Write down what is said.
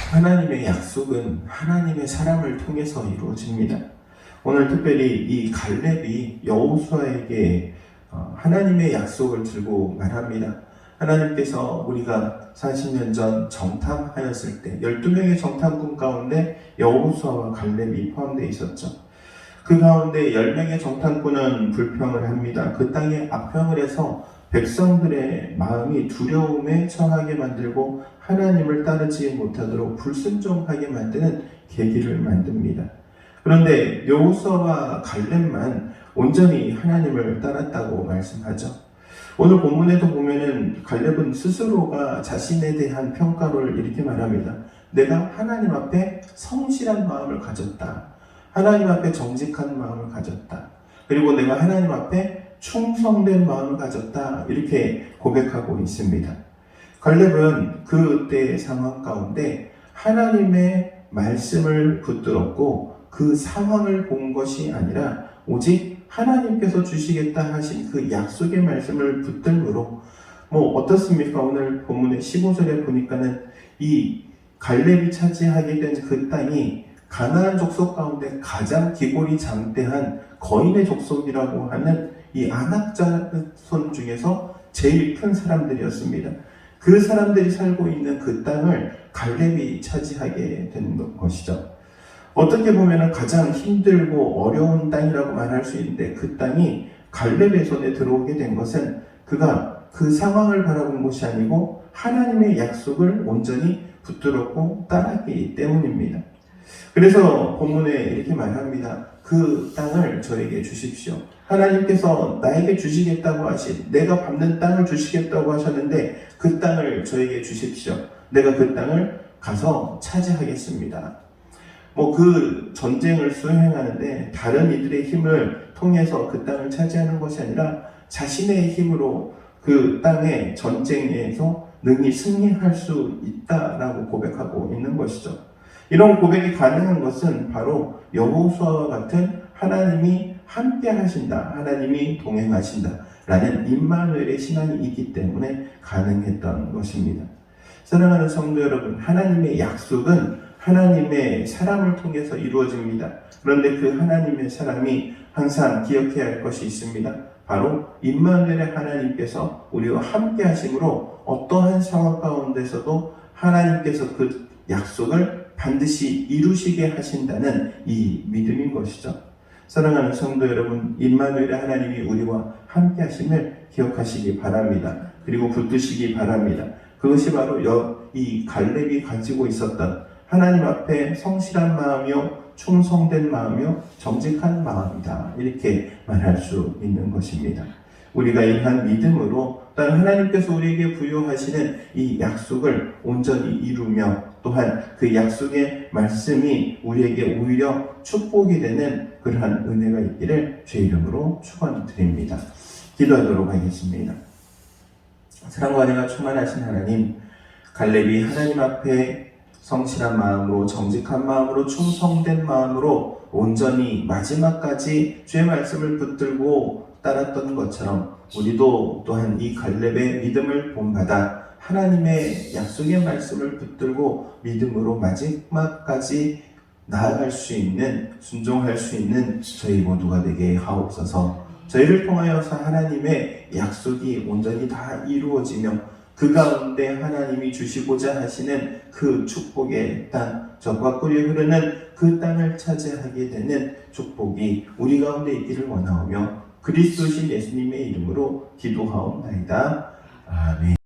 하나님의 약속은 하나님의 사람을 통해서 이루어집니다. 오늘 특별히 이 갈렙이 여호수아에게 하나님의 약속을 들고 말합니다. 하나님께서 우리가 40년 전 정탐하였을 때 12명의 정탐꾼 가운데 여호수아와 갈렙이 포함되어 있었죠. 그 가운데 10명의 정탐꾼은 불평을 합니다. 그 땅에 악평을 해서 백성들의 마음이 두려움에 처하게 만들고 하나님을 따르지 못하도록 불순종하게 만드는 계기를 만듭니다. 그런데 여호수아와 갈렙만 온전히 하나님을 따랐다고 말씀하죠. 오늘 본문에도 보면은 갈렙은 스스로가 자신에 대한 평가를 이렇게 말합니다. 내가 하나님 앞에 성실한 마음을 가졌다. 하나님 앞에 정직한 마음을 가졌다. 그리고 내가 하나님 앞에 충성된 마음을 가졌다. 이렇게 고백하고 있습니다. 갈렙은 그때의 상황 가운데 하나님의 말씀을 붙들었고 그 상황을 본 것이 아니라 오직 하나님께서 주시겠다 하신 그 약속의 말씀을 붙들므로 어떻습니까? 오늘 본문의 15절에 보니까는 이 갈렙이 차지하게 된 그 땅이 가나안 족속 가운데 가장 기골이 장대한 거인의 족속이라고 하는 이 안악자손 중에서 제일 큰 사람들이었습니다. 그 사람들이 살고 있는 그 땅을 갈렙이 차지하게 된 것이죠. 어떻게 보면 가장 힘들고 어려운 땅이라고 말할 수 있는데 그 땅이 갈렙의 손에 들어오게 된 것은 그가 그 상황을 바라본 것이 아니고 하나님의 약속을 온전히 붙들었고 따랐기 때문입니다. 그래서 본문에 이렇게 말합니다. 그 땅을 저에게 주십시오. 하나님께서 나에게 주시겠다고 하신, 내가 밟는 땅을 주시겠다고 하셨는데 그 땅을 저에게 주십시오. 내가 그 땅을 가서 차지하겠습니다. 그 전쟁을 수행하는데 다른 이들의 힘을 통해서 그 땅을 차지하는 것이 아니라 자신의 힘으로 그 땅의 전쟁에서 능히 승리할 수 있다라고 고백하고 있는 것이죠. 이런 고백이 가능한 것은 바로 여호수아와 같은 하나님이 함께 하신다, 하나님이 동행하신다 라는 임마누엘의 신앙이 있기 때문에 가능했던 것입니다. 사랑하는 성도 여러분, 하나님의 약속은 하나님의 사람을 통해서 이루어집니다. 그런데 그 하나님의 사람이 항상 기억해야 할 것이 있습니다. 바로 임마누엘의 하나님께서 우리와 함께 하심으로 어떠한 상황 가운데서도 하나님께서 그 약속을 반드시 이루시게 하신다는 이 믿음인 것이죠. 사랑하는 성도 여러분, 임마누엘의 하나님이 우리와 함께 하심을 기억하시기 바랍니다. 그리고 붙드시기 바랍니다. 그것이 바로 이 갈렙이 가지고 있었던 하나님 앞에 성실한 마음이요, 충성된 마음이요, 정직한 마음이다. 이렇게 말할 수 있는 것입니다. 우리가 이러한 믿음으로 또한 하나님께서 우리에게 부여하시는 이 약속을 온전히 이루며 또한 그 약속의 말씀이 우리에게 오히려 축복이 되는 그러한 은혜가 있기를 주의 이름으로 축원드립니다. 기도하도록 하겠습니다. 사랑과 은혜가 충만하신 하나님, 갈렙이 하나님 앞에 성실한 마음으로, 정직한 마음으로, 충성된 마음으로 온전히 마지막까지 주의 말씀을 붙들고 따랐던 것처럼 우리도 또한 이 갈렙의 믿음을 본받아 하나님의 약속의 말씀을 붙들고 믿음으로 마지막까지 나아갈 수 있는, 순종할 수 있는 저희 모두가 되게 하옵소서. 저희를 통하여서 하나님의 약속이 온전히 다 이루어지며 그 가운데 하나님이 주시고자 하시는 그 축복의 땅, 적과 꿀이 흐르는 그 땅을 차지하게 되는 축복이 우리 가운데 있기를 원하오며 그리스도신 예수님의 이름으로 기도하옵나이다. 아멘.